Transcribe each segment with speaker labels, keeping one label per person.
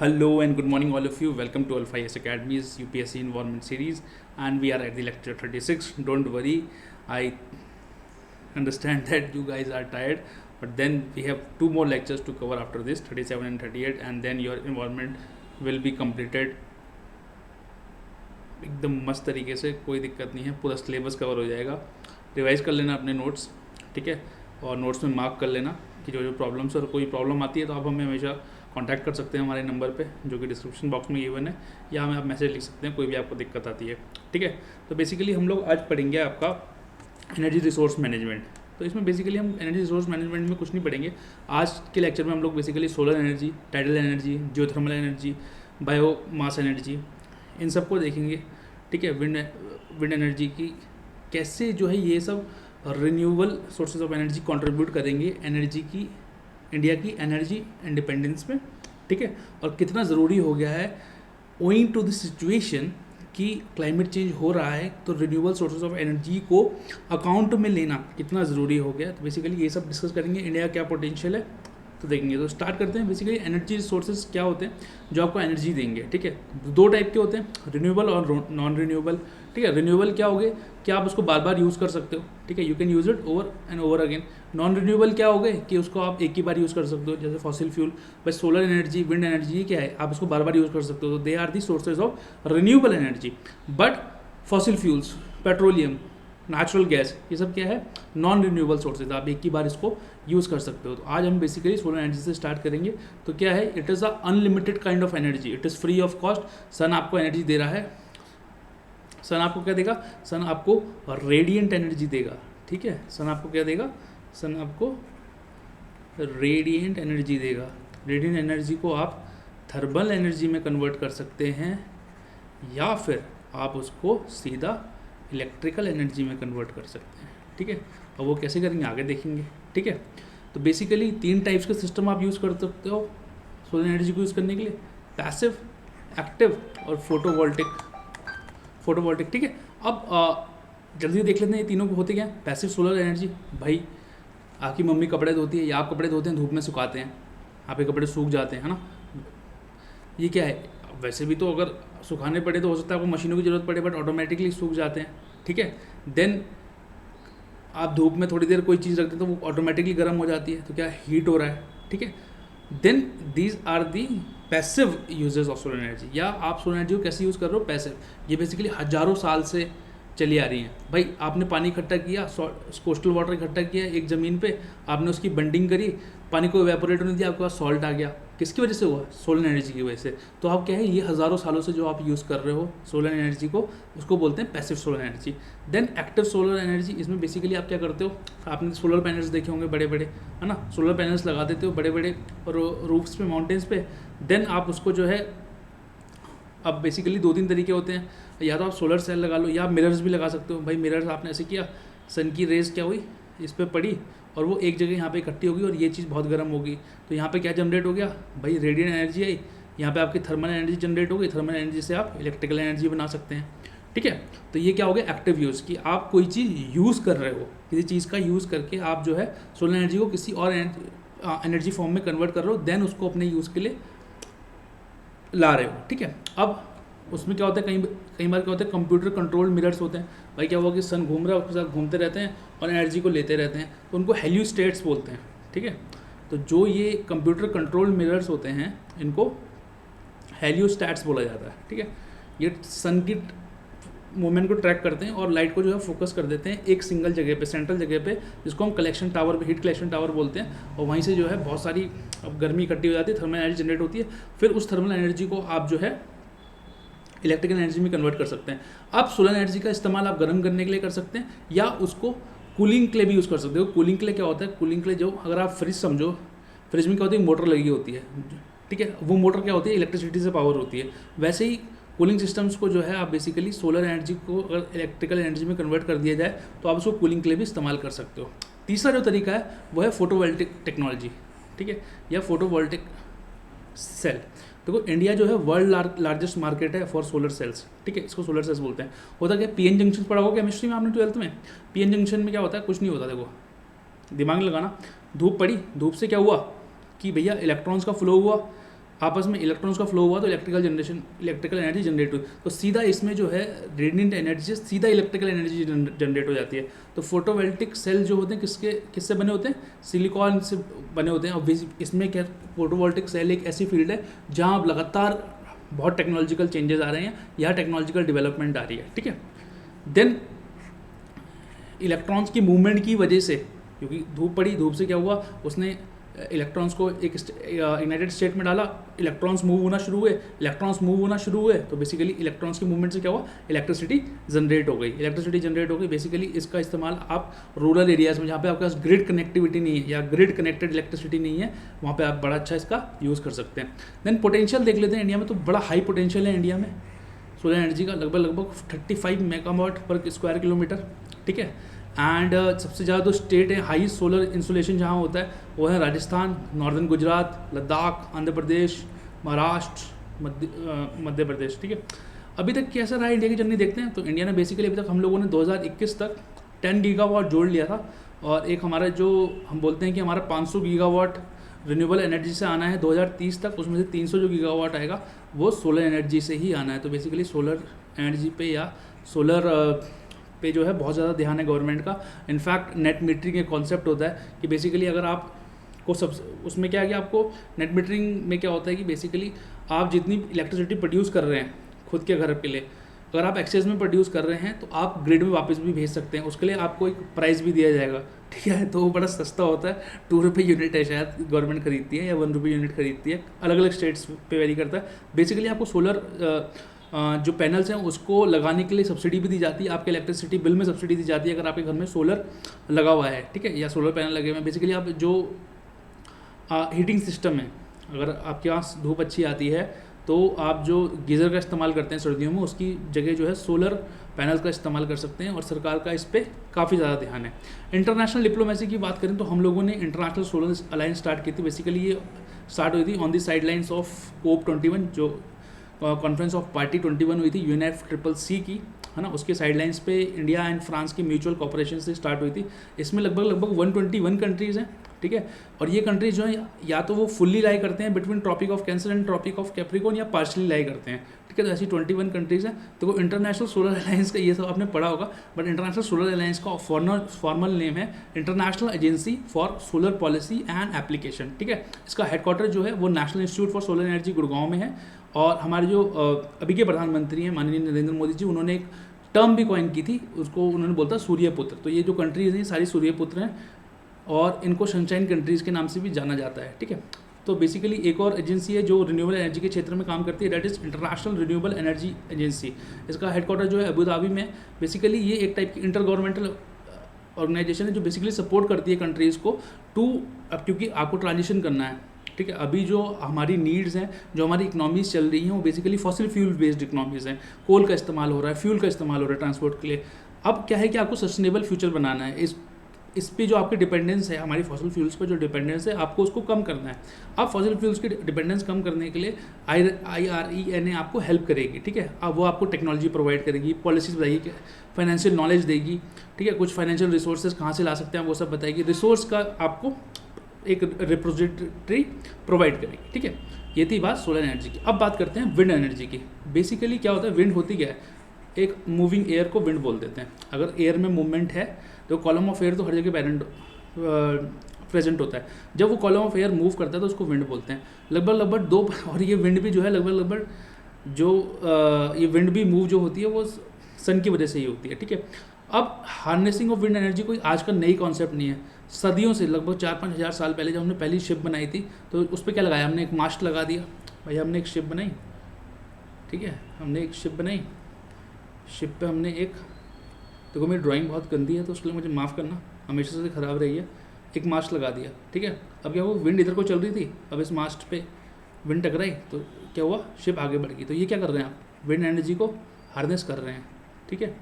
Speaker 1: Hello and good morning, all of you. Welcome to Alpha IS Academy's UPSC Environment Series, and we are at the lecture 36. Don't worry, I understand that you guys are tired, but then we have two more lectures to cover after this, 37 and 38, and then your environment will be completed एकदम मस्त तरीके से. कोई दिक्कत नहीं है, पूरा syllabus cover हो जाएगा. रिवाइज कर लेना अपने नोट्स, ठीक है, और नोट्स में मार्क कर लेना कि जो प्रॉब्लम्स और कोई प्रॉब्लम आती है तो आप हमें हमेशा कांटेक्ट कर सकते हैं हमारे नंबर पे जो कि डिस्क्रिप्शन बॉक्स में गिवन है, या हमें आप मैसेज लिख सकते हैं कोई भी आपको दिक्कत आती है, ठीक है. तो बेसिकली हम लोग आज पढ़ेंगे आपका एनर्जी रिसोर्स मैनेजमेंट. तो इसमें बेसिकली हम एनर्जी रिसोर्स मैनेजमेंट में कुछ नहीं पढ़ेंगे. आज के लेक्चर में हम लोग basically solar energy, tidal energy, geothermal energy, biomass energy, इन सबको देखेंगे, ठीक है. विंड एनर्जी की कैसे जो है ये सब renewable sources of energy contribute करेंगे एनर्जी की, इंडिया की एनर्जी इंडिपेंडेंस में, ठीक है. और कितना ज़रूरी हो गया है ओइंग टू द सिचुएशन कि क्लाइमेट चेंज हो रहा है, तो रिन्यूएबल सोर्सेज ऑफ एनर्जी को अकाउंट में लेना कितना ज़रूरी हो गया. तो बेसिकली ये सब डिस्कस करेंगे. इंडिया का क्या पोटेंशियल है तो देखेंगे. तो स्टार्ट करते हैं. बेसिकली एनर्जी सोर्सेज क्या होते हैं जो आपको एनर्जी देंगे, ठीक है. दो टाइप के होते हैं, रिन्यूएबल और नॉन रिन्यूएबल, ठीक है. रिन्यूएबल क्या हो गए कि आप उसको बार बार यूज़ कर सकते हो, ठीक है. You can use it over and over again. Non renewable क्या हो गए कि उसको आप एक ही बार यूज़ कर सकते हो, जैसे फॉसिल फ्यूल. बस सोलर एनर्जी, विंड एनर्जी क्या है, आप उसको बार बार यूज़ कर सकते हो. तो they are the sources of renewable energy. But fossil fuels, petroleum, natural gas, ये सब क्या है, नॉन रिन्यूएबल सोर्सेज. आप एक ही बार इसको यूज़ कर सकते हो. तो आज हम बेसिकली सोलर एनर्जी से स्टार्ट करेंगे. तो क्या है, it is a unlimited kind of energy. It is free of cost. Sun आपको एनर्जी दे रहा है. सन आपको क्या देगा, सन आपको रेडिएंट एनर्जी देगा, ठीक है. सन आपको क्या देगा, सन आपको रेडिएंट एनर्जी देगा. रेडिएंट एनर्जी को आप थर्मल एनर्जी में कन्वर्ट कर सकते हैं, या फिर आप उसको सीधा इलेक्ट्रिकल एनर्जी में कन्वर्ट कर सकते हैं, ठीक है. और वो कैसे करेंगे आगे देखेंगे, ठीक है. तो बेसिकली तीन टाइप्स के सिस्टम आप यूज़ कर सकते हो सोलर एनर्जी को यूज़ करने के लिए, पैसिव, एक्टिव और फोटोवोल्टिक, ठीक है. अब जल्दी देख लेते हैं ये तीनों को होते क्या है. पैसिव सोलर एनर्जी, भाई आपकी मम्मी कपड़े धोती है या आप कपड़े धोते हैं, धूप में सुखाते हैं, आपके कपड़े सूख जाते हैं, है ना. ये क्या है, वैसे भी तो अगर सुखाने पड़े तो हो सकता है आपको मशीनों की ज़रूरत पड़े, बट ऑटोमेटिकली सूख जाते हैं, ठीक है. देन आप धूप में थोड़ी देर कोई चीज़ रखते हैं तो वो ऑटोमेटिकली गर्म हो जाती है, तो क्या हीट हो रहा है, ठीक है. Then these are the passive uses of solar energy. या आप सोलर एनर्जी को कैसे यूज़ कर रहे हो, पैसिव. ये बेसिकली हज़ारों साल से चली आ रही हैं. भाई आपने पानी इकट्ठा किया, कोस्टल वाटर इकट्ठा किया एक ज़मीन पे, आपने उसकी बंडिंग करी, पानी को इवेपोरेट होने दिया, आपके पास सॉल्ट आ गया. किसकी वजह से हुआ, सोलर एनर्जी की वजह से. तो आप क्या है, ये हज़ारों सालों से जो आप यूज़ कर रहे हो सोलर एनर्जी को, उसको बोलते हैं passive solar energy. Then active solar energy. इसमें बेसिकली आप क्या करते हो, आपने सोलर पैनल्स देखे होंगे बड़े बड़े, है ना. सोलर पैनल्स लगा देते हो बड़े बड़े रूफ्स पे, माउंटेन्स पे. देन आप उसको जो है, अब बेसिकली दो तीन तरीके होते हैं, या तो आप सोलर सेल लगा लो, या आप मिरर्स भी लगा सकते हो. भाई मिरर्स आपने ऐसे किया, सन की रेज क्या हुई, इस पर पड़ी और वो एक जगह यहाँ पे इकट्ठी होगी और ये चीज़ बहुत गर्म होगी. तो यहाँ पे क्या जनरेट हो गया, भाई रेडिएंट एनर्जी आई. यहाँ पे आपकी थर्मल एनर्जी जनरेट हो गई. थर्मल एनर्जी से आप इलेक्ट्रिकल एनर्जी बना सकते हैं, ठीक है. तो ये क्या हो गया, एक्टिव यूज़, कि आप कोई चीज़ यूज़ कर रहे हो, किसी चीज़ का यूज़ करके आप जो है सोलर एनर्जी को किसी और एनर्जी फॉर्म में कन्वर्ट कर रहे हो, देन उसको अपने यूज़ के लिए ला रहे हो, ठीक है. अब उसमें क्या होता है, कई बार क्या होता है, कंप्यूटर कंट्रोल्ड मिरर्स होते हैं. भाई क्या हुआ कि सन घूम रहा है, उसके साथ घूमते रहते हैं और एनर्जी को लेते रहते हैं, तो उनको हेलियोस्टेट्स बोलते हैं, ठीक है. तो जो ये कंप्यूटर कंट्रोल्ड मिरर्स होते हैं, इनको हेलियोस्टैट्स बोला जाता है, ठीक है. ये सन की मूवमेंट को ट्रैक करते हैं और लाइट को जो है फोकस कर देते हैं एक सिंगल जगह पे, सेंट्रल जगह पे, जिसको हम collection tower, heat collection tower बोलते हैं. और वहीं से जो है बहुत सारी अब गर्मी इकट्ठी हो जाती है, थर्मल एनर्जी जनरेट होती है. फिर उस थर्मल एनर्जी को आप जो है इलेक्ट्रिकल एनर्जी में कन्वर्ट कर सकते हैं. अब सोलर एनर्जी का इस्तेमाल आप गर्म करने के लिए कर सकते हैं, या उसको कूलिंग के लिए भी यूज़ कर सकते हो. कूलिंग के लिए क्या होता है, कूलिंग के लिए जो, अगर आप फ्रिज समझो, फ्रिज में क्या होती है, मोटर लगी होती है, ठीक है. वो मोटर क्या होती है, इलेक्ट्रिसिटी से पावर होती है. वैसे ही कूलिंग सिस्टम्स को जो है आप बेसिकली सोलर एनर्जी को अगर इलेक्ट्रिकल एनर्जी में कन्वर्ट कर दिया जाए तो आप उसको कूलिंग के लिए भी इस्तेमाल कर सकते हो. तीसरा जो तरीका है वो है फोटोवोल्टिक टेक्नोलॉजी, ठीक है, या फोटोवोल्टिक सेल. देखो इंडिया जो है वर्ल्ड लार्जेस्ट मार्केट है फॉर सोलर सेल्स, ठीक है. इसको सोलर सेल्स बोलते हैं. होता क्या, पीएन जंक्शन पढ़ा होगा केमिस्ट्री में आपने 12th में. पीएन जंक्शन में क्या होता है, कुछ नहीं होता. देखो दिमाग लगाना, धूप पड़ी, धूप से क्या हुआ कि भैया इलेक्ट्रॉन्स का फ्लो हुआ, आपस में इलेक्ट्रॉन्स का फ्लो हुआ तो इलेक्ट्रिकल एनर्जी जनरेट हुई, तो सीधा इसमें जो है रेडिएंट एनर्जी से सीधा इलेक्ट्रिकल एनर्जी जनरेट हो जाती है। तो फोटोवोल्टिक सेल जो होते हैं किससे बने होते हैं, सिलिकॉन से बने होते हैं। और इसमें क्या, फोटोवोल्टिक सेल एक ऐसी फील्ड है जहाँ अब लगातार बहुत टेक्नोलॉजिकल चेंजेस आ रहे हैं, यहाँ टेक्नोलॉजिकल डेवलपमेंट आ रही है, ठीक है। देन इलेक्ट्रॉन्स की मूवमेंट की वजह से, क्योंकि धूप पड़ी, धूप से क्या हुआ, उसने इलेक्ट्रॉन्स को एक यूनाइटेड स्टेट में डाला, इलेक्ट्रॉन्स मूव होना शुरू हुए, तो बेसिकली इलेक्ट्रॉन्स की मूवमेंट से क्या हुआ, इलेक्ट्रिसिटी जनरेट हो गई। बेसिकली इसका इस्तेमाल आप रूरल एरियाज़ में जहाँ पे आपके पास ग्रिड कनेक्टिविटी नहीं है या ग्रिड कनेक्टेड इलेक्ट्रिसिटी नहीं है, वहाँ पे आप बड़ा अच्छा इसका यूज़ कर सकते हैं। देन पोटेंशियल देख लेते हैं इंडिया में, तो बड़ा हाई पोटेंशियल है इंडिया में सोलर एनर्जी का, लगभग 35 मेगावाट पर स्क्वायर किलोमीटर, ठीक है। एंड सबसे ज़्यादा जो स्टेट है हाई सोलर इंसुलेशन जहाँ होता है वो है राजस्थान, नॉर्दर्न गुजरात, लद्दाख, आंध्र प्रदेश, महाराष्ट्र, मध्य प्रदेश, ठीक है। अभी तक कैसा रहा इंडिया की जर्नी देखते हैं। तो इंडिया ने बेसिकली अभी तक हम लोगों ने 2021 तक 10 गीगावाट जोड़ लिया था, और एक हमारा जो हम बोलते हैं कि हमारा 500 गीगावाट रिन्यूएबल एनर्जी से आना है 2030 तक, उसमें से 300 जो गीगावाट आएगा वो सोलर एनर्जी से ही आना है। तो बेसिकली सोलर एनर्जी पे या सोलर पे जो है बहुत ज़्यादा ध्यान है गवर्नमेंट का। इनफैक्ट नेट मीटरिंग एक कॉन्सेप्ट होता है कि बेसिकली अगर आपको सब उसमें क्या है कि आपको नेट मीटरिंग में क्या होता है कि बेसिकली आप जितनी इलेक्ट्रिसिटी प्रोड्यूस कर रहे हैं खुद के घर के लिए, अगर आप एक्सेस में प्रोड्यूस कर रहे हैं तो आप ग्रिड में वापस भी भेज सकते हैं, उसके लिए आपको एक प्राइस भी दिया जाएगा, ठीक है। तो वो बड़ा सस्ता होता है, 2 रुपये यूनिट है शायद गवर्नमेंट खरीदती है या 1 रुपये यूनिट खरीदती है, अलग अलग स्टेट्स पे वेरी करता है। बेसिकली आपको सोलर जो पैनल्स हैं उसको लगाने के लिए सब्सिडी भी दी जाती है, आपके इलेक्ट्रिसिटी बिल में सब्सिडी दी जाती है अगर आपके घर में सोलर लगा हुआ है, ठीक है, या सोलर पैनल लगे हुए हैं। बेसिकली आप जो हीटिंग सिस्टम है, अगर आपके यहाँ धूप अच्छी आती है तो आप जो गीज़र का इस्तेमाल करते हैं सर्दियों में, उसकी जगह जो है सोलर पैनल का इस्तेमाल कर सकते हैं, और सरकार का इस पर काफ़ी ज़्यादा ध्यान है। इंटरनेशनल डिप्लोमेसी की बात करें तो हम लोगों ने इंटरनेशनल सोलर अलायंस स्टार्ट की थी। बेसिकली ये स्टार्ट हुई थी on the sidelines of COP21, जो कॉन्फ्रेंस ऑफ पार्टी 21 हुई थी UNFCCC की, है ना, उसके साइडलाइंस पे इंडिया एंड फ्रांस की म्यूचुअल कॉपरेशन से स्टार्ट हुई थी। इसमें लगभग 121 कंट्रीज़ हैं, ठीक है। और ये कंट्रीज जो हैं या तो वो फुल्ली लाई करते हैं between tropic of cancer and tropic of capricorn, या पार्शली लाई करते हैं, ठीक है। तो ऐसी 21 कंट्रीज़ हैं। तो वो इंटरनेशनल सोलर अलायंस का ये सब आपने पढ़ा होगा, बट इंटरनेशनल सोलर अलायंस का फॉर्मल नेम है international agency for solar policy and application, ठीक है। इसका हेडक्वार्टर जो है वो national institute for solar energy Gurgaon में है। और हमारे जो अभी के प्रधानमंत्री हैं माननीय नरेंद्र मोदी जी, उन्होंने एक टर्म भी कॉइन की थी, उसको उन्होंने बोलता सूर्यपुत्र। तो ये जो कंट्रीज़ हैं सारी सूर्यपुत्र हैं, और इनको सनशाइन कंट्रीज़ के नाम से भी जाना जाता है, ठीक है। तो बेसिकली एक और एजेंसी है जो रिन्यूएबल एनर्जी के क्षेत्र में काम करती है, that is international renewable energy agency. इसका हेडक्वार्टर जो है अबू धाबी में। बेसिकली ये एक टाइप की इंटर गवर्नमेंटल ऑर्गेनाइजेशन है जो बेसिकली सपोर्ट करती है कंट्रीज़ को अब क्योंकि आपको ट्रांजिशन करना है, ठीक है। अभी जो हमारी नीड्स हैं, जो हमारी इकनॉमीज़ चल रही हैं, वो basically fossil fuel based economies हैं। कोल का इस्तेमाल हो रहा है, फ्यूल का इस्तेमाल हो रहा है ट्रांसपोर्ट के लिए। अब क्या है कि आपको सस्टेनेबल फ्यूचर बनाना है, इस पे जो आपकी डिपेंडेंस है, हमारी फॉसिल फ्यूल्स पर जो डिपेंडेंस है, आपको उसको कम करना है। अब फॉसिल फ्यूल्स की डिपेंडेंस कम करने के लिए IRENA आपको हेल्प करेगी, ठीक है। अब वो आपको टेक्नोलॉजी प्रोवाइड करेगी, पॉलिसीज बताएगी, फाइनेंशियल नॉलेज देगी, ठीक है। कुछ फाइनेंशियल रिसोर्सेज कहाँ से ला सकते हैं वो सब बताएगी, रिसोर्स का आपको एक रिपोजिटरी प्रोवाइड करेगी, ठीक है। ये थी बात सोलर एनर्जी की। अब बात करते हैं विंड एनर्जी की। बेसिकली क्या होता है, विंड होती क्या है, एक मूविंग एयर को विंड बोल देते हैं। अगर एयर में मूवमेंट है तो कॉलम ऑफ एयर तो हर जगह प्रेजेंट होता है। जब वो कॉलम ऑफ एयर मूव करता है तो उसको विंड बोलते हैं। लगभग दो, और ये विंड भी जो है लगभग जो ये विंड भी मूव जो होती है वो सन की वजह से ही होती है, ठीक है। अब हार्नेसिंग ऑफ विंड एनर्जी कोई आज का नई कॉन्सेप्ट नहीं है। सदियों से लगभग 4-5 हज़ार साल पहले जब हमने पहली शिप बनाई थी तो उस पर क्या लगाया, हमने एक मास्ट लगा दिया। भाई हमने एक शिप बनाई, ठीक है, हमने एक शिप बनाई, शिप पे हमने एक, देखो मेरी ड्राइंग बहुत गंदी है तो उसके लिए मुझे माफ़ करना, हमेशा से ख़राब रही है। एक मास्ट लगा दिया, ठीक है। अब क्या हुआ, विंड इधर को चल रही थी, अब इस मास्ट पे विंड टकराई तो क्या हुआ, शिप आगे बढ़ गई। तो ये क्या कर रहे हैं आप, विंड एनर्जी को हार्नेस कर रहे हैं, ठीक है।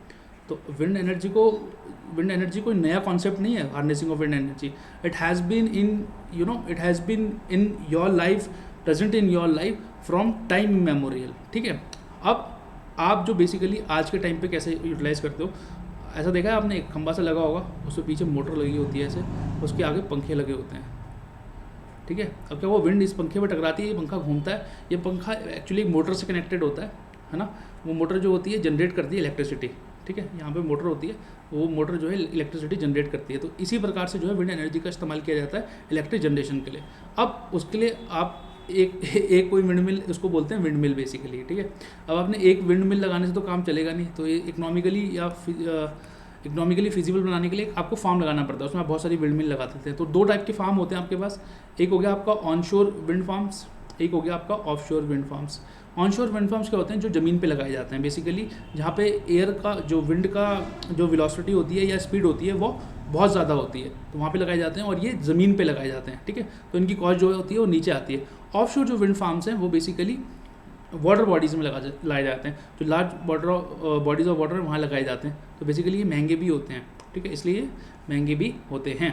Speaker 1: तो विंड एनर्जी कोई नया कॉन्सेप्ट नहीं है, harnessing of wind energy. It has been in your life, present in your life from time memorial, ठीक है। अब आप जो बेसिकली आज के टाइम पे कैसे यूटिलाइज़ करते हो, ऐसा देखा है आपने, एक खंबा सा लगा होगा, उसके पीछे मोटर लगी होती है ऐसे, उसके आगे पंखे लगे होते हैं, ठीक है। अब क्या वो विंड इस पंखे पर टकराती है, ये पंखा घूमता है, ये पंखा एक्चुअली एक मोटर से कनेक्टेड होता है ना। वो मोटर जो होती है जनरेट करती है इलेक्ट्रिसिटी, ठीक है। यहाँ पे मोटर होती है, वो मोटर जो है इलेक्ट्रिसिटी जनरेट करती है। तो इसी प्रकार से जो है विंड एनर्जी का इस्तेमाल किया जाता है इलेक्ट्रिक जनरेशन के लिए। अब उसके लिए आप एक कोई विंड मिल, उसको बोलते हैं विंड मिल बेसिकली, ठीक है। अब आपने एक विंड मिल लगाने से तो काम चलेगा नहीं, तो ये इकोनॉमिकली फिजिबल बनाने के लिए आपको फार्म लगाना पड़ता है, उसमें आप बहुत सारी विंड मिल लगा देते हैं। तो दो टाइप के फार्म होते हैं आपके पास, एक हो गया आपका ऑनशोर विंड फार्म्स, एक हो गया आपका offshore wind farms. Onshore wind farms क्या होते हैं, जो ज़मीन पे लगाए जाते हैं बेसिकली, जहाँ पे एयर का जो विंड का जो वेलोसिटी होती है या स्पीड होती है वो बहुत ज़्यादा होती है, तो वहाँ पे लगाए जाते हैं और ये ज़मीन पे लगाए जाते हैं, ठीक है। तो इनकी कॉस्ट जो होती है वो नीचे आती है। ऑफशोर जो विंड फार्म्स हैं वो बेसिकली वाटर बॉडीज़ में लाए जाते हैं, जो लार्ज बॉडीज़ ऑफ वाटर वहाँ लगाए जाते हैं। तो बेसिकली ये महंगे भी होते हैं, ठीक है, इसलिए महंगे भी होते हैं।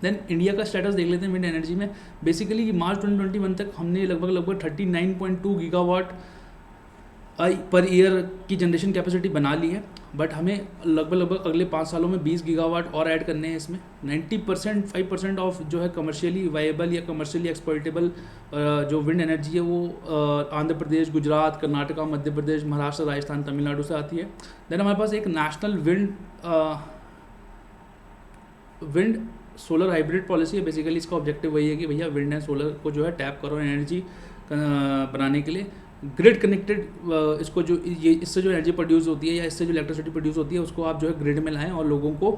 Speaker 1: देन इंडिया का स्टेटस देख लेते हैं विंड एनर्जी में। बेसिकली मार्च 2021 तक हमने लगभग 39.2 गीगावाट पर ईयर की जनरेशन कैपेसिटी बना ली है, बट हमें लगभग अगले 5 सालों में 20 गीगावाट और ऐड करने हैं इसमें। 90% 5% ऑफ जो है कमर्शियली वाइबल या कमर्शियली एक्सप्लॉइटेबल जो विंड एनर्जी है वो आंध्र प्रदेश, गुजरात, कर्नाटका, मध्य प्रदेश, महाराष्ट्र, राजस्थान, तमिलनाडु से आती है। देन हमारे पास एक national wind solar hybrid policy है। बेसिकली इसका ऑब्जेक्टिव वही है कि भैया विंड एंड सोलर को जो है टैप करो एनर्जी बनाने के लिए। ग्रिड कनेक्टेड इसको जो ये इससे जो एनर्जी प्रोड्यूस होती है या इससे जो इलेक्ट्रिसिटी प्रोड्यूस होती है उसको आप जो है ग्रिड में लाएं और लोगों को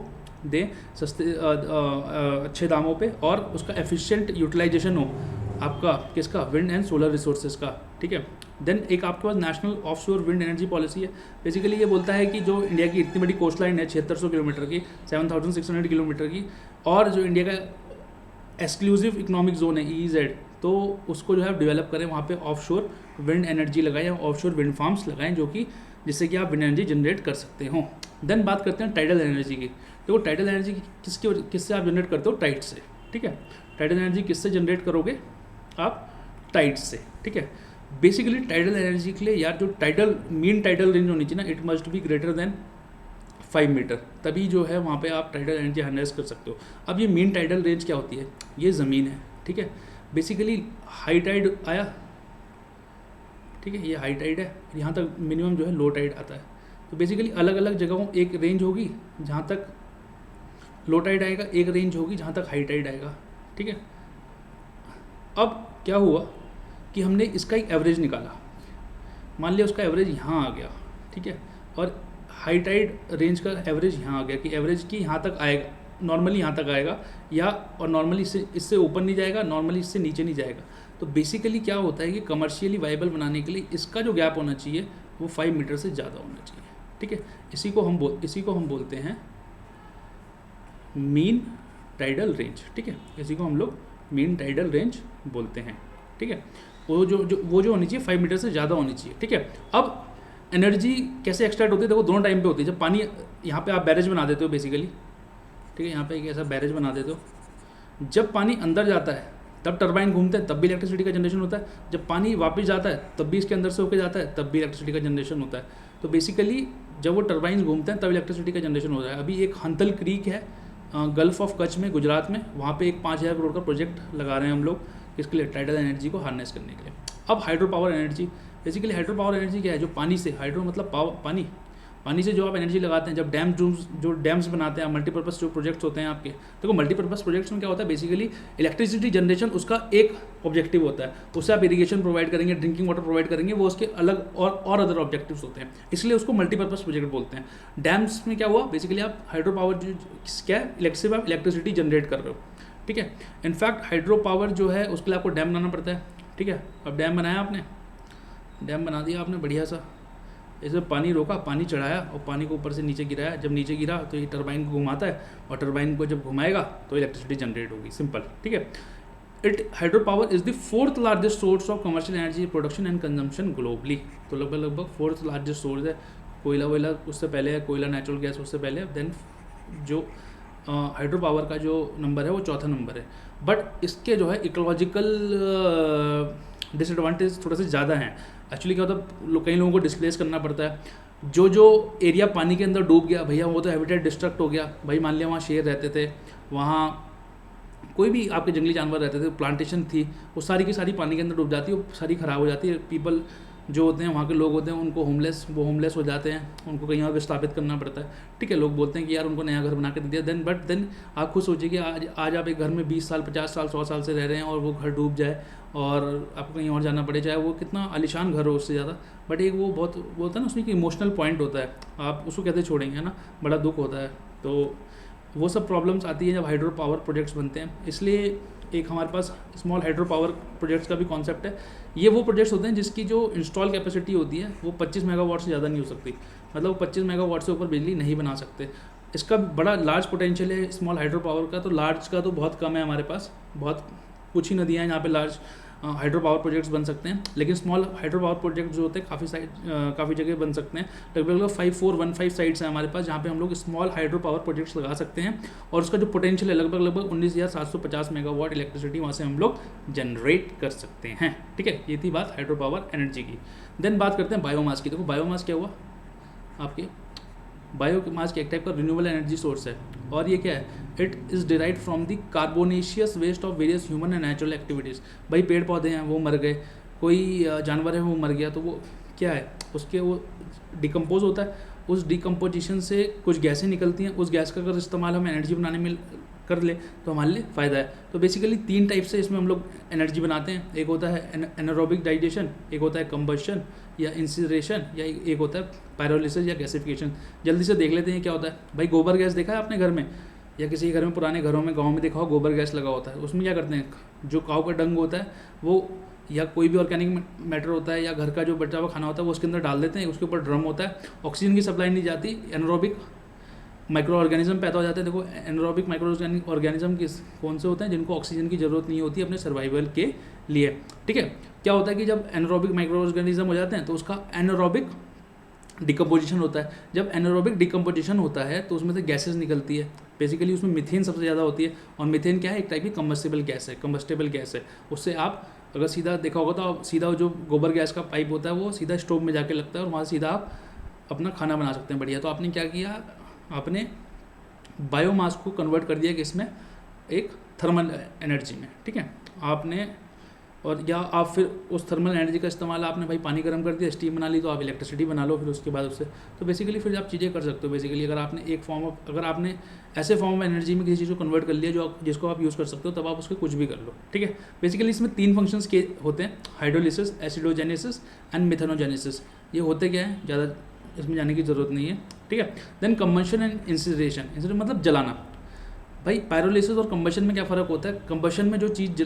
Speaker 1: दें सस्ते अच्छे दामों पे, और उसका एफिशिएंट यूटिलाइजेशन हो आपका किसका, विंड एंड सोलर रिसोर्सेज का, ठीक है। देन एक आपके पास national offshore wind energy policy है। बेसिकली ये बोलता है कि जो इंडिया की इतनी बड़ी कोस्ट लाइन है 7600 किलोमीटर की, 7600 किलोमीटर की, और जो इंडिया का एक्सक्लूसिव इकोनॉमिक जोन है EEZ, तो उसको जो है डेवलप करें, वहाँ पे ऑफशोर विंड एनर्जी लगाएं या ऑफशोर विंड फार्म्स लगाएं, जो कि जिससे कि आप विंड एनर्जी जनरेट कर सकते हो। देन बात करते हैं टाइडल एनर्जी की। देखो टाइडल एनर्जी किससे आप जनरेट करते हो, टाइड से, ठीक है। टाइडल एनर्जी किससे जनरेट करोगे आप, टाइड से, ठीक है। बेसिकली टाइडल एनर्जी के लिए यार जो टाइडल मीन टाइडल रेंज होनी चाहिए ना, it must be greater than 5 metre, तभी जो है वहाँ पे आप टाइडल एनर्जी हार्नेस कर सकते हो। अब ये मीन टाइडल रेंज क्या होती है, ये ज़मीन है, ठीक है। बेसिकली हाई टाइड आया, ठीक है, ये हाई टाइड है, यहाँ तक मिनिमम जो है लो टाइड आता है। तो बेसिकली अलग अलग जगहों एक रेंज होगी जहाँ तक लो टाइड आएगा, एक रेंज होगी जहाँ तक हाई टाइड आएगा, ठीक है। अब क्या हुआ कि हमने इसका एक एवरेज निकाला, मान लिया उसका एवरेज यहाँ आ गया, ठीक है, और हाई टाइड रेंज का एवरेज यहाँ आ गया कि एवरेज की यहाँ तक आएगा, नॉर्मली यहाँ तक आएगा, या और नॉर्मली इससे ऊपर नहीं जाएगा, नॉर्मली इससे नीचे नहीं जाएगा। तो बेसिकली क्या होता है कि कमर्शियली वाइबल बनाने के लिए इसका जो गैप होना चाहिए वो 5 मीटर से ज़्यादा होना चाहिए, ठीक है। इसी को हम बोलते हैं मीन टाइडल रेंज, ठीक है। इसी को हम लोग मीन टाइडल रेंज बोलते हैं, ठीक है। वो जो होनी चाहिए 5 मीटर से ज़्यादा होनी चाहिए, ठीक है। अब एनर्जी कैसे एक्सट्रैक्ट होती है, देखो दोनों टाइम पे होती है। जब पानी यहाँ पे आप बैरेज बना देते हो बेसिकली, ठीक है, यहाँ पे एक ऐसा बैरेज बना देते हो, जब पानी अंदर जाता है तब टरबाइन घूमते हैं, तब भी इलेक्ट्रिसिटी का जनरेशन होता है। जब पानी वापस जाता है तब भी इसके अंदर से होकर जाता है, तब भी इलेक्ट्रिसिटी का जनरेशन होता है। तो बेसिकली जब वो टरबाइन घूमते हैं तब इलेक्ट्रिसिटी का जनरेशन होता है। अभी एक हंतल क्रीक है गल्फ ऑफ कच्छ में, गुजरात में, वहाँ पे एक 5000 करोड़ का प्रोजेक्ट लगा रहे हैं हम लोग इसके लिए, टाइडल एनर्जी को हार्नेस करने के लिए। अब hydro power energy, basically hydro power energy क्या है, जो पानी से, हाइड्रो मतलब पानी, पानी से जो आप एनर्जी लगाते हैं, जब डैम्स बनाते हैं, मल्टीपर्पज़ जो प्रोजेक्ट्स होते हैं आपके, देखो मल्टीपर्पज़ प्रोजेक्ट्स में क्या होता है, बेसिकली इलेक्ट्रिसिटी जनरेशन उसका एक ऑब्जेक्टिव होता है, उससे आप इरिगेशन प्रोवाइड करेंगे, ड्रिंकिंग वाटर प्रोवाइड करेंगे, वो उसके अलग और अदर ऑब्जेक्टिव्स होते हैं, इसलिए उसको मल्टीपर्पज़ प्रोजेक्ट बोलते हैं। डैम्स में क्या हुआ, बेसिकली आप हाइड्रो पावर जो क्या है, इलेक्ट्रिसिटी जनरेट कर रहे हो, ठीक है। इनफैक्ट हाइड्रो पावर जो है उसके लिए आपको डैम बनाना पड़ता है, ठीक है। अब डैम बनाया आपने, डैम बना दिया आपने बढ़िया सा, इसमें पानी रोका, पानी चढ़ाया और पानी को ऊपर से नीचे गिराया। जब नीचे गिरा तो ये टरबाइन को घुमाता है और टरबाइन को जब घुमाएगा तो इलेक्ट्रिसिटी जनरेट होगी, सिंपल, ठीक है। Hydro power is the 4th largest source of commercial energy production and consumption globally. तो लगभग 4th लार्जेस्ट सोर्स है। कोयला उससे पहले है, कोयला नेचुरल गैस उससे पहले है, देन जो हाइड्रो पावर का जो नंबर है वो 4था नंबर है। बट इसके जो है इकोलॉजिकल डिसएडवांटेज थोड़ा सा ज़्यादा हैं। एक्चुअली क्या होता है, कई लोगों को डिस्प्लेस करना पड़ता है। जो एरिया पानी के अंदर डूब गया भैया, वो तो हैबिटेट डिस्ट्रक्ट हो गया भाई। मान लिया वहाँ शेर रहते थे, वहाँ कोई भी आपके जंगली जानवर रहते थे, प्लांटेशन थी, वो सारी की सारी पानी के अंदर डूब जाती है, वो सारी ख़राब हो जाती है। पीपल जो होते हैं, वहाँ के लोग होते हैं, उनको होमलेस हो जाते हैं, उनको कहीं और विस्थापित करना पड़ता है। ठीक है, लोग बोलते हैं कि यार उनको नया घर बना के दे दिया, देन आप खुद सोचिए कि आज आप एक घर में 20 साल 50 साल 100 साल से रह रहे हैं और वो घर डूब जाए और आपको कहीं और जाना पड़े, चाहे वो कितना आलीशान घर हो उससे ज़्यादा, बट एक वो बहुत वो होता है ना, उसमें एक इमोशनल पॉइंट होता है, आप उसको कैसे छोड़ेंगे, है ना, बड़ा दुख होता है। तो वो सब प्रॉब्लम्स आती है जब हाइड्रो पावर प्रोजेक्ट्स बनते हैं। इसलिए एक हमारे पास स्मॉल हाइड्रो पावर प्रोजेक्ट्स का भी कॉन्सेप्ट है। ये वो प्रोजेक्ट्स होते हैं जिसकी जो इंस्टॉल कैपेसिटी होती है वो 25 मेगावाट से ज़्यादा नहीं हो सकती, मतलब वो 25 मेगावाट से ऊपर बिजली नहीं बना सकते। इसका बड़ा लार्ज पोटेंशियल है स्मॉल हाइड्रो पावर का, तो लार्ज का तो बहुत कम है हमारे पास, बहुत कुछ ही नदियाँ हैं जहाँ पे लार्ज हाइड्रो पावर प्रोजेक्ट्स बन सकते हैं, लेकिन स्मॉल हाइड्रो पावर प्रोजेक्ट जो होते हैं काफ़ी जगह बन सकते हैं। लगभग 5415 साइट्स हैं हमारे पास जहाँ पे हम लोग स्मॉल हाइड्रो पावर प्रोजेक्ट्स लगा सकते हैं, और उसका जो पोटेंशियल है लगभग 19,750 मेगावाट इलेक्ट्रिसिटी वहाँ से हम लोग जनरेट कर सकते हैं। ठीक है, ये थी बात हाइड्रो पावर एनर्जी की। देन बात करते हैं बायोमास की। देखो बायोमास क्या हुआ, आपके बायोमास एक टाइप का रिन्यूएबल एनर्जी सोर्स है, और ये क्या है, it is derived from the carbonaceous waste of various human and natural activities. भाई पेड़ पौधे हैं वो मर गए, कोई जानवर है वो मर गया, तो वो क्या है, उसके वो डिकम्पोज होता है, उस डिकम्पोजिशन से कुछ गैसें निकलती हैं, उस गैस का अगर इस्तेमाल हम एनर्जी बनाने में कर ले तो हमारे लिए फ़ायदा है। तो बेसिकली 3 टाइप से इसमें हम लोग एनर्जी बनाते हैं, एक होता है एनारोबिक डाइजेशन, एक होता है कंबशन या इंसिनरेशन, या एक होता है पायरोलिसिस या गैसिफिकेशन। जल्दी से देख लेते हैं क्या होता है। भाई गोबर गैस देखा है आपने घर में, या किसी घर में, पुराने घरों में, गाँव में देखा हो गोबर गैस लगा होता है। उसमें क्या करते हैं, जो काऊ का डंग होता है वो, या कोई भी ऑर्गेनिक मैटर होता है, या घर का जो बचा हुआ खाना होता है वो उसके अंदर डाल देते हैं, उसके ऊपर ड्रम होता है, ऑक्सीजन की सप्लाई नहीं जाती, एनारोबिक माइक्रो ऑर्गेनिज्म पैदा हो जाते हैं। देखो एनारोबिक माइक्रो ऑर्गेनिज्म कौन से होते हैं, जिनको ऑक्सीजन की ज़रूरत नहीं होती अपने सर्वाइवल के लिए। ठीक है, क्या होता है कि जब एनारोबिक माइक्रो ऑर्गेनिज्म हो जाते हैं तो उसका एनारोबिक डिकम्पोजिशन होता है। जब एनारोबिक डिकम्पोजिशन होता है तो उसमें से गैसेस निकलती है, बेसिकली उसमें मीथेन सबसे ज़्यादा होती है, और मीथेन क्या है, एक टाइप की कंबस्टेबल गैस है। उससे आप अगर सीधा देखा होगा तो आप सीधा जो गोबर गैस का पाइप होता है वो सीधा स्टोव में जाके लगता है, और वहाँ सीधा आप अपना खाना बना सकते हैं बढ़िया। तो आपने क्या किया, आपने बायोमास को कन्वर्ट कर दिया कि इसमें एक थर्मल एनर्जी में। ठीक है, आपने, और या आप फिर उस थर्मल एनर्जी का इस्तेमाल, आपने भाई पानी गर्म कर दिया, स्टीम बना ली, तो आप इलेक्ट्रिसिटी बना लो फिर उसके बाद उससे। तो बेसिकली फिर आप चीज़ें कर सकते हो। बेसिकली अगर आपने अगर आपने ऐसे फॉर्म ऑफ एनर्जी में किसी चीज़ को कन्वर्ट कर लिया जिसको आप यूज़ कर सकते हो, तब आप उसके कुछ भी कर लो। ठीक है, बेसिकली इसमें 3 फंक्शंस के होते हैं, हाइड्रोलिसिस, एसिडोजेनेसिस एंड मेथनोजेनेसिस। ये होते क्या है, ज़्यादा इसमें जाने की ज़रूरत नहीं है। ठीक है, देन कंबशन एंड इंसिनरेशन मतलब जलाना। भाई पायरोलिसिस और कंबशन में क्या फ़र्क होता है, कंबशन में जो चीज़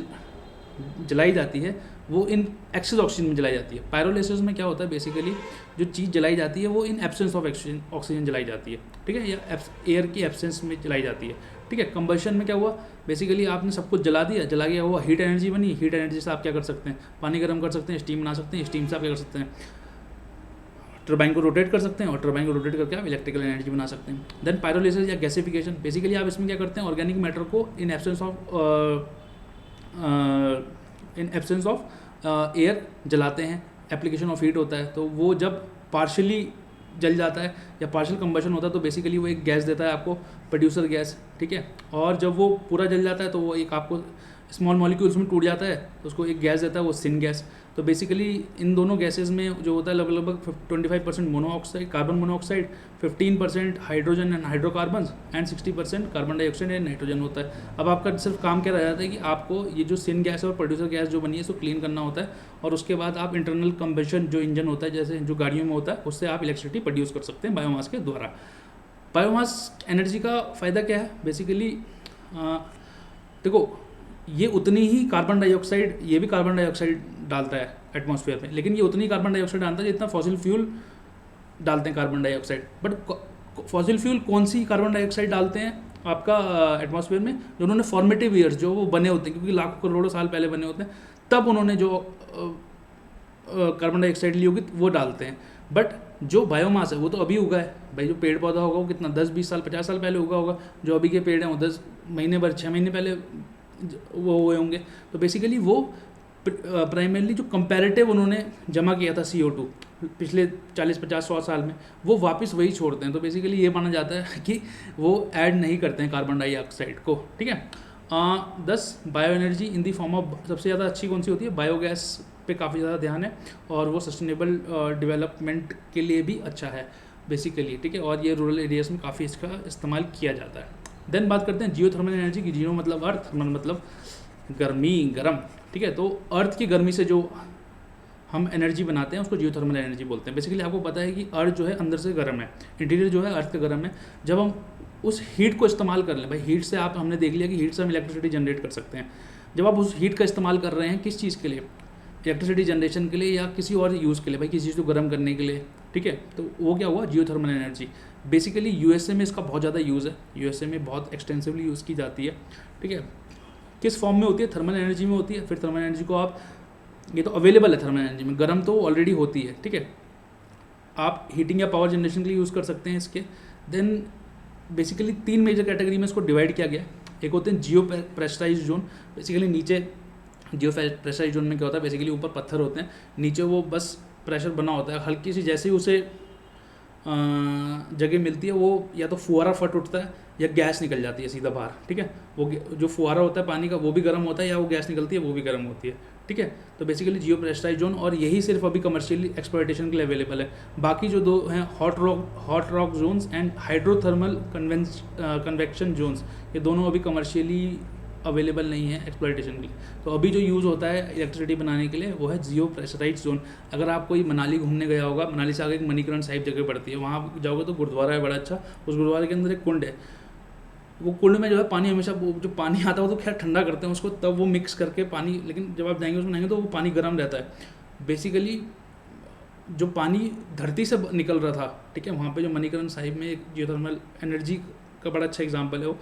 Speaker 1: जलाई जाती है वो इन एक्सेस ऑक्सीजन में जलाई जाती है। पायरोलिसिस में क्या होता है, बेसिकली जो चीज़ जलाई जाती है वो इन एब्सेंस ऑफ ऑक्सीजन जलाई जाती है। ठीक है, या एयर की एब्सेंस में जलाई जाती है। ठीक है, कंबशन में क्या हुआ, बेसिकली आपने सब कुछ जला गया हुआ, हीट एनर्जी बनी, हीट एनर्जी से आप क्या कर सकते हैं, पानी गर्म कर सकते हैं, स्टीम बना सकते हैं, स्टीम से आप क्या कर सकते हैं, टरबाइन को रोटेट कर सकते हैं, और टरबाइन को रोटेट करके आप इलेक्ट्रिकल एनर्जी बना सकते हैं। देन पायरोलिसिस या गैसिफिकेशन, बेसिकली आप इसमें क्या करते हैं, ऑर्गेनिक मैटर को इन एब्सेंस ऑफ एयर जलाते हैं, एप्लीकेशन ऑफ हीट होता है। तो वो जब पार्शली जल जाता है या पार्शियल कंबशन होता है तो बेसिकली वो एक गैस देता है आपको, प्रोड्यूसर गैस। ठीक है, और जब वो पूरा जल जाता है तो वो एक आपको स्मॉल मॉलिक्यूल्स में टूट जाता है तो उसको एक गैस देता है, वो सिन गैस। तो बेसिकली इन दोनों गैसेज में जो होता है लगभग 25% monoxide, carbon monoxide, 15% hydrogen and hydrocarbons and 60% carbon dioxide and nitrogen होता है। अब आपका सिर्फ काम क्या रह जाता है कि आपको ये जो सिन गैस है और प्रोड्यूसर गैस जो बनी है इसको क्लीन करना होता है, और उसके बाद आप इंटरनल कंबशन जो इंजन होता है, जैसे जो गाड़ियों में होता है, उससे आप इलेक्ट्रिसिटी प्रोड्यूस कर सकते हैं बायोमास के द्वारा। बायोमास एनर्जी का फ़ायदा क्या है, बेसिकली देखो ये उतनी ही कार्बन डाइऑक्साइड, ये भी कार्बन डाइऑक्साइड डालता है एटमॉस्फेयर में, लेकिन ये उतनी कार्बन डाइऑक्साइड डालता है जितना फॉसिल फ्यूल डालते हैं carbon dioxide. But fossil fuel कौन सी कार्बन डाइऑक्साइड डालते हैं आपका एटमॉस्फेयर में, जो उन्होंने फॉर्मेटिव ईयर्स जो वो बने होते हैं, क्योंकि लाखों करोड़ों साल पहले बने होते हैं, तब उन्होंने जो कार्बन डाइऑक्साइड ली होगी वो डालते हैं। बट जो बायोमास है वो तो अभी उगा है भाई, जो पेड़ पौधा होगा वो कितना 10-20 साल 50 साल पहले उगा होगा, जो अभी के पेड़ हैं वो 10 महीने भर 6 महीने पहले वो हुए होंगे। तो बेसिकली वो प्राइमरली जो कंपैरेटिव उन्होंने जमा किया था CO2 पिछले 40-50-100 साल में, वो वापस वही छोड़ते हैं। तो बेसिकली ये माना जाता है कि वो ऐड नहीं करते हैं कार्बन डाइऑक्साइड को। ठीक है, 10 bio energy in the form of, सबसे ज़्यादा अच्छी कौन सी होती है, बायोगैस पे काफ़ी ज़्यादा ध्यान है और वो सस्टेनेबल डेवलपमेंट के लिए भी अच्छा है बेसिकली, ठीक है। और ये रूरल एरियाज़ में काफ़ी इसका इस्तेमाल किया जाता है। देन बात करते हैं जियो थर्मल एनर्जी की। जियो मतलब अर्थ, थर्मल मतलब गर्मी, गर्म, ठीक है। तो अर्थ की गर्मी से जो हम एनर्जी बनाते हैं उसको जियो थर्मल एनर्जी बोलते हैं। बेसिकली आपको पता है कि अर्थ जो है अंदर से गर्म है, इंटीरियर जो है अर्थ का गर्म है। जब हम उस हीट को इस्तेमाल कर लें, भाई हीट से आप, हमने देख लिया कि हीट से हम इलेक्ट्रिसिटी जनरेट कर सकते हैं। जब आप उस हीट का इस्तेमाल कर रहे हैं किस चीज़ के लिए, इलेक्ट्रिसिटी जनरेशन के लिए या किसी और यूज़ के लिए, भाई किसी चीज़ को गर्म करने के लिए, ठीक है, तो वो क्या हुआ, जियो थर्मल एनर्जी। बेसिकली यूएसए में इसका बहुत ज़्यादा यूज़ है, यूएसए में बहुत एक्सटेंसिवली यूज़ की जाती है, ठीक है। किस फॉर्म में होती है, थर्मल एनर्जी में होती है। फिर थर्मल एनर्जी को आप, ये तो अवेलेबल है थर्मल एनर्जी में, गर्म तो ऑलरेडी होती है, ठीक है। आप हीटिंग या पावर जनरेशन के लिए यूज़ कर सकते हैं इसके। देन बेसिकली 3 मेजर कैटेगरी में इसको डिवाइड किया गया। एक होते हैं जियो प्रेशराइज जोन, बेसिकली नीचे जियो प्रेशराइज जोन में क्या होता है, बेसिकली ऊपर पत्थर होते हैं, नीचे वो बस प्रेशर बना होता है, हल्की सी जैसे ही उसे जगह मिलती है वो या तो फुहारा फट उठता है या गैस निकल जाती है सीधा बाहर, ठीक है। वो जो फुहारा होता है पानी का वो भी गर्म होता है, या वो गैस निकलती है वो भी गर्म होती है, ठीक है। तो बेसिकली जियो प्रेशराइज जोन, और यही सिर्फ अभी कमर्शियली एक्सप्लॉयटेशन के लिए अवेलेबल है। बाकी जो दो हैं hot rock zones and hydrothermal convection zones, ये दोनों अभी कमर्शियली अवेलेबल नहीं है एक्सप्लॉयटेशन के लिए। तो अभी जो यूज़ होता है इलेक्ट्रिसिटी बनाने के लिए वो है जियो प्रेशराइज जोन। अगर आप कोई मनाली घूमने गया होगा, मनाली से आगे एक मणिकरण साहिब जगह पड़ती है, वहाँ जाओगे तो गुरुद्वारा है बड़ा अच्छा, उस गुरुद्वारे के अंदर एक कुंड है। वो कुंड में जो है पानी हमेशा, वो जो पानी आता है वो तो खैर ठंडा करते हैं उसको, तब वो मिक्स करके पानी, लेकिन जब आप जाएंगे उसमें नहाएंगे तो वो पानी गर्म रहता है। बेसिकली जो पानी धरती से निकल रहा था, ठीक है, वहाँ पे जो मणिकरण साहिब में एक जियोथर्मल एनर्जी का बड़ा अच्छा एग्जांपल है वो,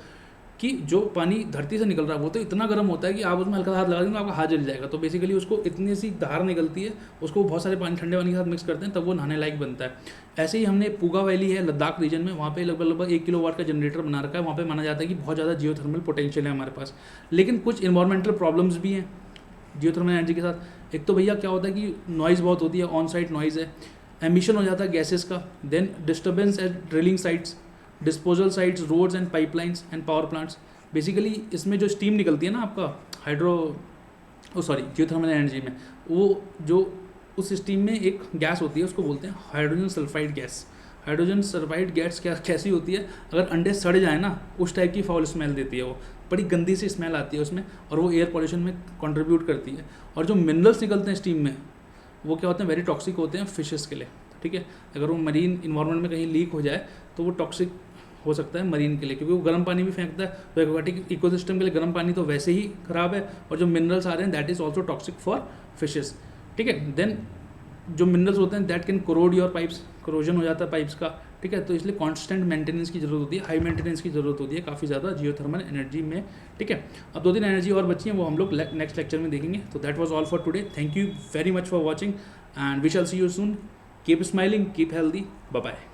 Speaker 1: कि जो पानी धरती से निकल रहा है वो तो इतना गर्म होता है कि आप उसमें हल्का हाथ लगा देंगे तो आपका हाथ जल जाएगा। तो बेसिकली उसको इतनी सी धार निकलती है, उसको बहुत सारे पानी, ठंडे पानी के साथ मिक्स करते हैं तब वो नहाने लायक बनता है। ऐसे ही हमने पूगा वैली है लद्दाख रीजन में, वहाँ पे लगभग 1 किलोवाट का जनरेटर बना रखा है। वहाँ पे माना जाता है कि बहुत ज़्यादा जियोथर्मल पोटेंशियल है हमारे पास, लेकिन कुछ इन्वायरमेंटल प्रॉब्लम्स भी हैं जियोथर्मल एनर्जी के साथ। एक तो भैया क्या होता है कि नॉइज़ बहुत होती है, ऑन साइट नॉइज़ है, एमिशन हो जाता है गैसेस का, then disturbance at drilling sites, disposal sites, roads and pipelines and power plants. Basically इसमें जो स्टीम निकलती है ना आपका जियोथर्मल एनर्जी में, वो जो उस स्टीम में एक गैस होती है उसको बोलते हैं hydrogen sulphide gas. Hydrogen sulphide gas कैसी होती है, अगर अंडे सड़ जाए ना उस टाइप की फाउल स्मेल देती है, वो बड़ी गंदी सी स्मेल आती है उसमें, और वो एयर पॉल्यूशन में कंट्रीब्यूट करती है। और जो मिनरल्स निकलते हैं स्टीम में वो क्या होते हैं, वेरी टॉक्सिक होते हैं फिशेस के लिए, ठीक है। अगर वो मरीन इन्वायरमेंट में कहीं लीक हो जाए तो वो टॉक्सिक हो सकता है मरीन के लिए, क्योंकि वो गर्म पानी भी फेंकता है। तो एक्वाटिक इकोसिस्टम के लिए गर्म पानी तो वैसे ही खराब है, और जो मिनरल्स आ रहे हैं that is also toxic for fishes, ठीक है। देन जो मिनरल्स होते हैं that can corrode your pipes, corrosion हो जाता है पाइप्स का, ठीक है। तो इसलिए कॉन्स्टेंट मेंटेनेंस की जरूरत होती है, हाई मेंटेनेंस की जरूरत होती है काफ़ी ज़्यादा जियोथर्मल एनर्जी में, ठीक है। अब 2-3 एनर्जी और बची हैं, वो हम लोग नेक्स्ट लेक्चर में देखेंगे। तो that was all for today, thank you very much for watching and we shall see you soon. Keep smiling, keep healthy, bye bye.